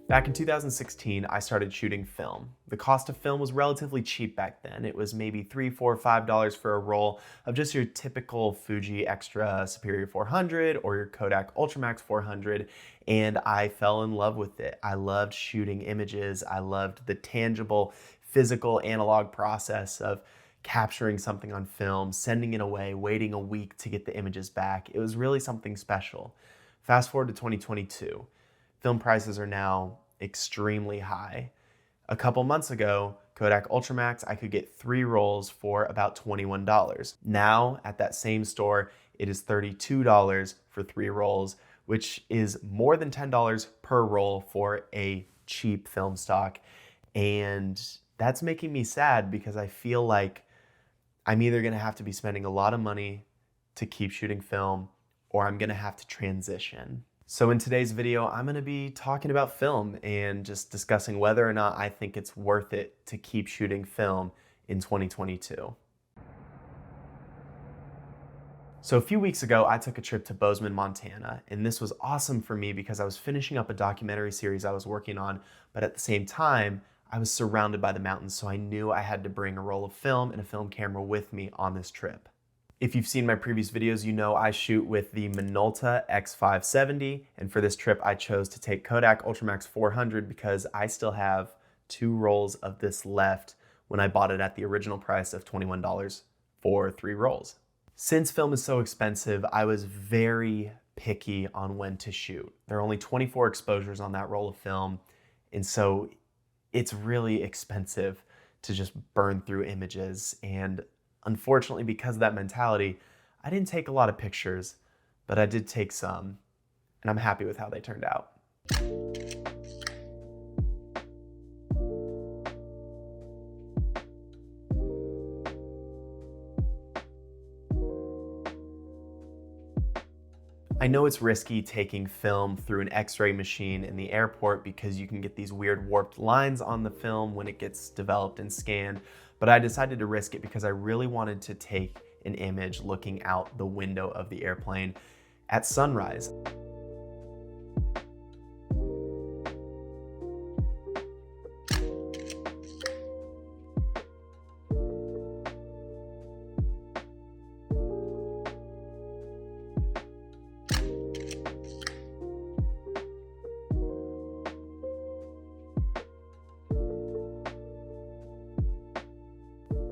Back in 2016, I started shooting film. The cost of film was relatively cheap back then. It was maybe $3, $4, $5 for a roll of just your typical Fuji Extra Superior 400 or your Kodak Ultramax 400, and I fell in love with it. I loved shooting images. I loved the tangible, physical, analog process of capturing something on film, sending it away, waiting a week to get the images back. It was really something special. Fast forward to 2022. Film prices are now extremely high. A couple months ago, Kodak Ultramax, I could get 3 rolls for about $21. Now, at that same store, it is $32 for 3 rolls, which is more than $10 per roll for a cheap film stock. And that's making me sad because I feel like I'm either gonna have to be spending a lot of money to keep shooting film, or I'm gonna have to transition. So in today's video, I'm gonna be talking about film and just discussing whether or not I think it's worth it to keep shooting film in 2022. So a few weeks ago, I took a trip to Bozeman, Montana, and this was awesome for me because I was finishing up a documentary series I was working on, but at the same time, I was surrounded by the mountains, so I knew I had to bring a roll of film and a film camera with me on this trip. If you've seen my previous videos, you know I shoot with the Minolta X570, and for this trip I chose to take Kodak Ultramax 400 because I still have 2 rolls of this left when I bought it at the original price of $21 for 3 rolls. Since film is so expensive, I was very picky on when to shoot. There are only 24 exposures on that roll of film, and so it's really expensive to just burn through images, and unfortunately, because of that mentality, I didn't take a lot of pictures, but I did take some, and I'm happy with how they turned out. I know it's risky taking film through an X-ray machine in the airport because you can get these weird warped lines on the film when it gets developed and scanned, but I decided to risk it because I really wanted to take an image looking out the window of the airplane at sunrise.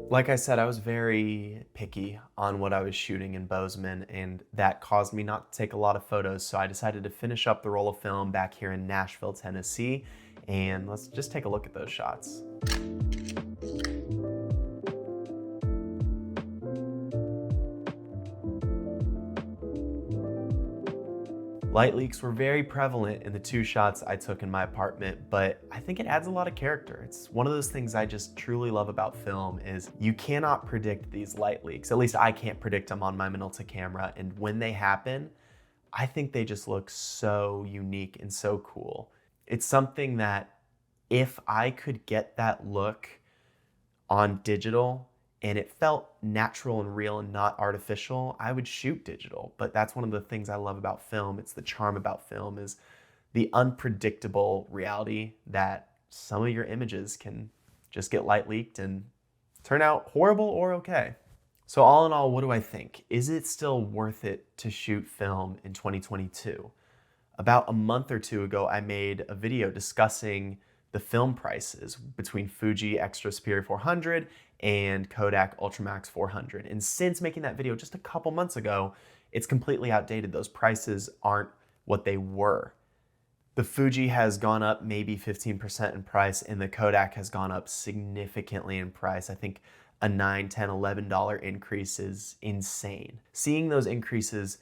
Like I said, I was very picky on what I was shooting in Bozeman, and that caused me not to take a lot of photos, so I decided to finish up the roll of film back here in Nashville, Tennessee, and let's just take a look at those shots. Light leaks were very prevalent in the 2 shots I took in my apartment, but I think it adds a lot of character. It's one of those things I just truly love about film is you cannot predict these light leaks. At least I can't predict them on my Minolta camera, and when they happen, I think they just look so unique and so cool. It's something that if I could get that look on digital, and it felt natural and real and not artificial, I would shoot digital. But that's one of the things I love about film. It's the charm about film is the unpredictable reality that some of your images can just get light leaked and turn out horrible or okay. So all in all, what do I think? Is it still worth it to shoot film in 2022? About a month or 2 ago, I made a video discussing the film prices between Fuji Extra Superior 400 and Kodak Ultramax 400. And since making that video just a couple months ago, it's completely outdated. Those prices aren't what they were. The Fuji has gone up maybe 15% in price, and the Kodak has gone up significantly in price. I think a $9, $10, $11 increase is insane. Seeing those increases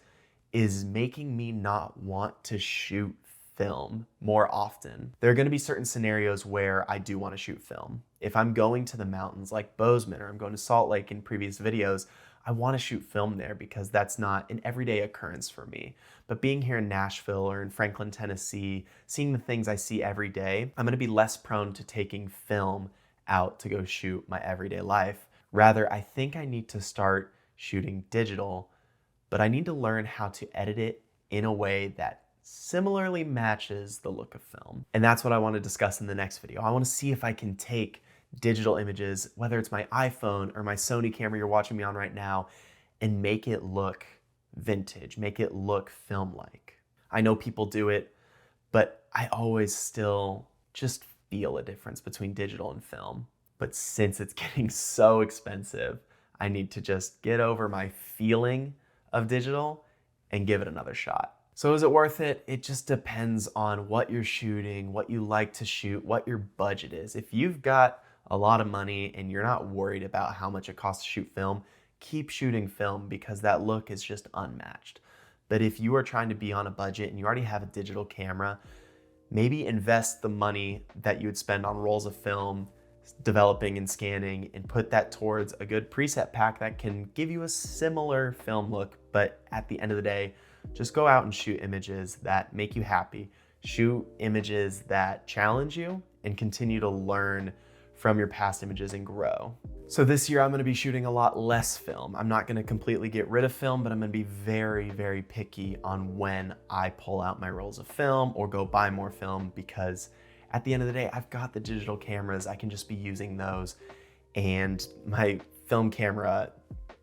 is making me not want to shoot film more often. There are going to be certain scenarios where I do want to shoot film. If I'm going to the mountains like Bozeman or I'm going to Salt Lake in previous videos, I want to shoot film there because that's not an everyday occurrence for me. But being here in Nashville or in Franklin, Tennessee, seeing the things I see every day, I'm going to be less prone to taking film out to go shoot my everyday life. Rather, I think I need to start shooting digital, but I need to learn how to edit it in a way that similarly matches the look of film. And that's what I want to discuss in the next video. I want to see if I can take digital images, whether it's my iPhone or my Sony camera you're watching me on right now, and make it look vintage, make it look film-like. I know people do it, but I always still just feel a difference between digital and film. But since it's getting so expensive, I need to just get over my feeling of digital and give it another shot. So is it worth it? It just depends on what you're shooting, what you like to shoot, what your budget is. If you've got a lot of money and you're not worried about how much it costs to shoot film, keep shooting film because that look is just unmatched. But if you are trying to be on a budget and you already have a digital camera, maybe invest the money that you would spend on rolls of film, developing and scanning, and put that towards a good preset pack that can give you a similar film look. But at the end of the day, just go out and shoot images that make you happy. Shoot images that challenge you and continue to learn from your past images and grow. So this year I'm gonna be shooting a lot less film. I'm not gonna completely get rid of film, but I'm gonna be very, very picky on when I pull out my rolls of film or go buy more film, because at the end of the day, I've got the digital cameras. I can just be using those, and my film camera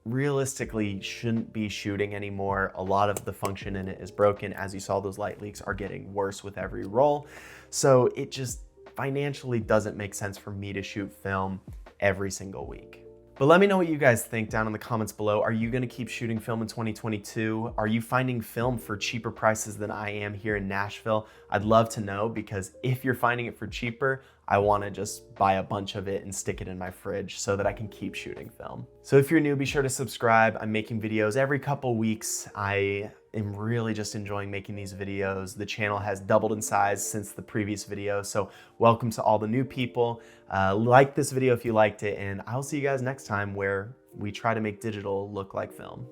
realistically shouldn't be shooting anymore. A lot of the function in it is broken. As you saw, those light leaks are getting worse with every roll. So it just financially doesn't make sense for me to shoot film every single week. But let me know what you guys think down in the comments below. Are you gonna keep shooting film in 2022? Are you finding film for cheaper prices than I am here in Nashville? I'd love to know, because if you're finding it for cheaper, I wanna just buy a bunch of it and stick it in my fridge so that I can keep shooting film. So if you're new, be sure to subscribe. I'm making videos every couple weeks. I am really just enjoying making these videos. The channel has doubled in size since the previous video, so welcome to all the new people. Like this video if you liked it, and I'll see you guys next time where we try to make digital look like film.